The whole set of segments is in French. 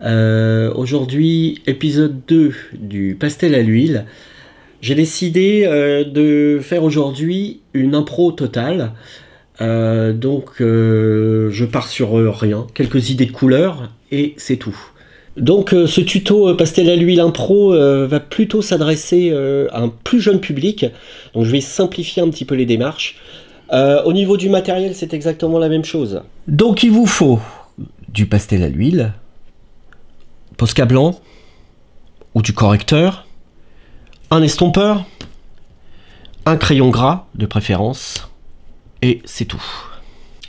Aujourd'hui, épisode 2 du pastel à l'huile. J'ai décidé de faire aujourd'hui une impro totale. Je pars sur rien, quelques idées de couleurs et c'est tout. Donc ce tuto pastel à l'huile impro va plutôt s'adresser à un plus jeune public. Donc je vais simplifier un petit peu les démarches. Au niveau du matériel, c'est exactement la même chose. Donc il vous faut du pastel à l'huile, Posca blanc ou du correcteur, un estompeur, un crayon gras de préférence, et c'est tout.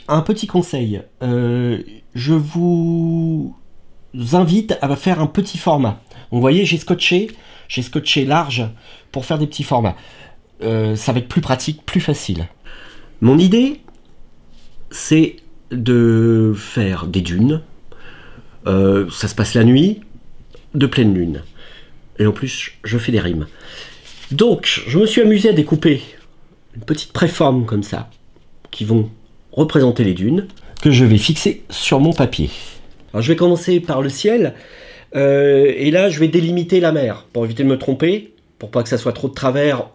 Un petit conseil, je vous invite à faire un petit format. Donc, vous voyez, j'ai scotché large pour faire des petits formats. Ça va être plus pratique, plus facile. Mon idée, c'est de faire des dunes. Ça se passe la nuit, de pleine lune. Et en plus, je fais des rimes. Donc, je me suis amusé à découper une petite préforme comme ça, qui vont représenter les dunes, que je vais fixer sur mon papier. Alors, je vais commencer par le ciel, et là, je vais délimiter la mer, pour éviter de me tromper, pour pas que ça soit trop de travers.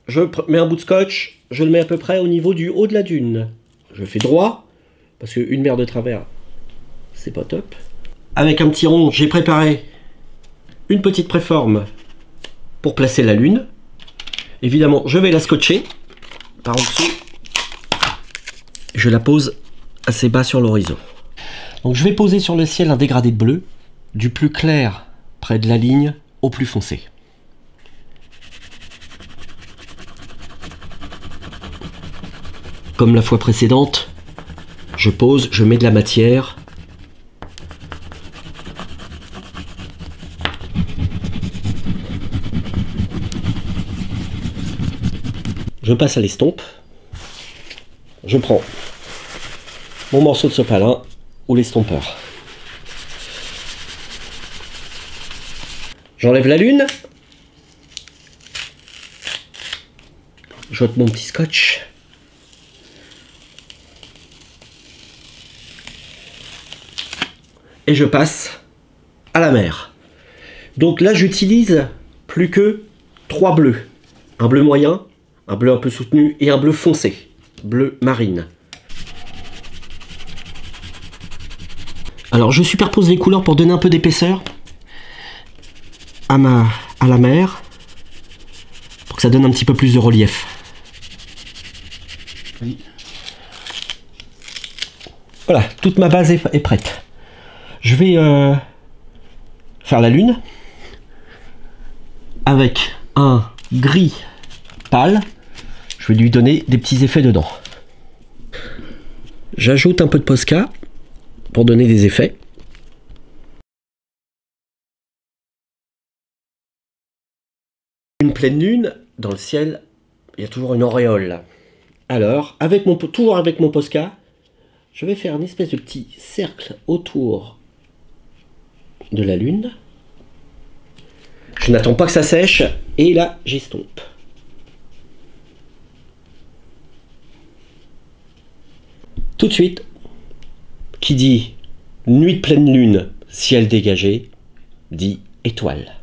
Je mets un bout de scotch, je le mets à peu près au niveau du haut de la dune. Je fais droit, parce qu'une mer de travers, c'est pas top. Avec un petit rond, j'ai préparé une petite préforme pour placer la lune. Évidemment, je vais la scotcher par en dessous. Je la pose assez bas sur l'horizon. Donc je vais poser sur le ciel un dégradé de bleu, du plus clair près de la ligne au plus foncé. Comme la fois précédente, je pose, je mets de la matière. Je passe à l'estompe. Je prends mon morceau de sopalin ou l'estompeur. J'enlève la lune. J'ôte mon petit scotch. Et je passe à la mer. Donc là, j'utilise plus que 3 bleus. Un bleu moyen, un bleu un peu soutenu et un bleu foncé, bleu marine. Alors je superpose les couleurs pour donner un peu d'épaisseur à la mer, pour que ça donne un petit peu plus de relief. Voilà, toute ma base est prête. Je vais faire la lune avec un gris pâle. Je vais lui donner des petits effets dedans. J'ajoute un peu de Posca pour donner des effets. Une pleine lune, dans le ciel, il y a toujours une auréole. Alors, toujours avec mon Posca, je vais faire une espèce de petit cercle autour de la lune. Je n'attends pas que ça sèche, et là, j'estompe. Tout de suite, qui dit nuit de pleine lune, ciel dégagé, dit étoile.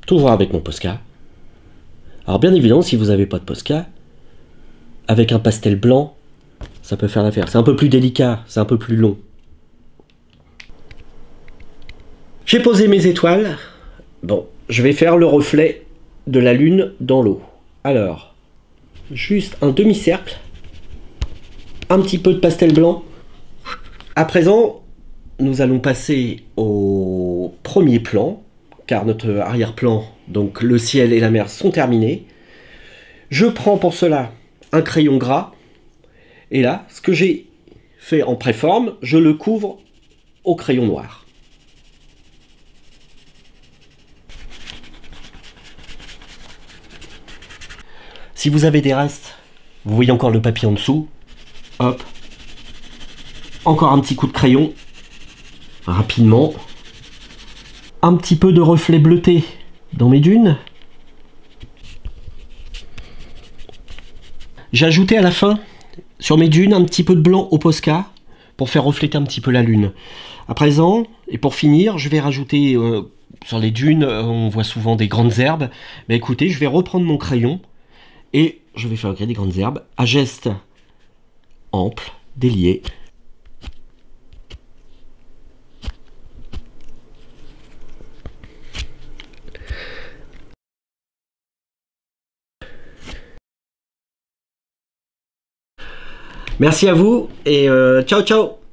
Toujours avec mon Posca. Alors bien évidemment, si vous n'avez pas de Posca, avec un pastel blanc, ça peut faire l'affaire. C'est un peu plus délicat, c'est un peu plus long. J'ai posé mes étoiles. Bon, je vais faire le reflet de la lune dans l'eau. Alors, juste un demi-cercle. Un petit peu de pastel blanc. À présent, nous allons passer au premier plan, car notre arrière-plan, donc le ciel et la mer, sont terminés. Je prends pour cela un crayon gras, et là, ce que j'ai fait en préforme, je le couvre au crayon noir. Si vous avez des restes, vous voyez encore le papier en dessous, hop, encore un petit coup de crayon, rapidement, un petit peu de reflet bleuté dans mes dunes. J'ai ajouté à la fin, sur mes dunes, un petit peu de blanc au Posca, pour faire refléter un petit peu la lune. À présent, Et pour finir, je vais rajouter sur les dunes, on voit souvent des grandes herbes. Mais écoutez, je vais reprendre mon crayon et je vais faire des grandes herbes à gestes amples, déliés. Merci à vous et ciao ciao.